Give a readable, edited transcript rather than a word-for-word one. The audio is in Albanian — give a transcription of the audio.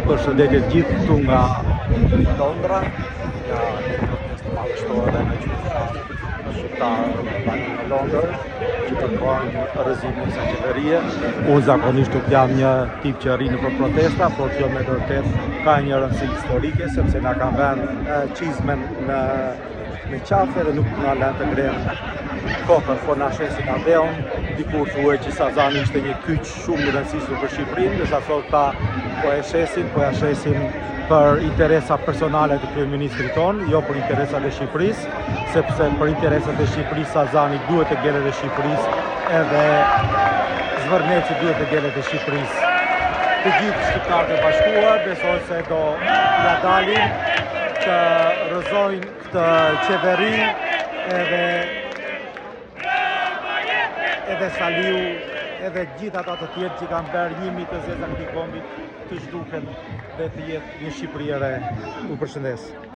Përshëndetje të gjithë këtu nga Londra, nga një protest madhështore dhe në qytetarë në Londër, që kërkojnë rrezimin e qeverie. Unë zakonisht nuk jam një tip që rri nëpër protesta, por kjo me vërtet ka një rëndësi historike, sepse na kanë vënë çizmen në qafe dhe nuk na lënë të grem kokën, po na shesin adeon. Dikur thuaj që Sazani ishte një kyç shumë i rëndësishëm për Shqipërinë, ndërsa sot ta po ja shesin për interesa personale të kryeministrit ton, jo për interesat e Shqipërisë, sepse për interesat e Shqipërisë Sazani duhet të gelet e Shqipërisë, edhe Zvërneci duhet të gelet e Shqipërisë. Të gjithë shqiptarët e bashkuar besoj se do ja dalin të rrëzojnë këtë qeveri edhe Saliu, edhe gjithë ata të tjerë që kanë bërë 1.000 të zeza këtij kombit të zhduken dhe të jetë një Shqipëri e re. U përshëndes.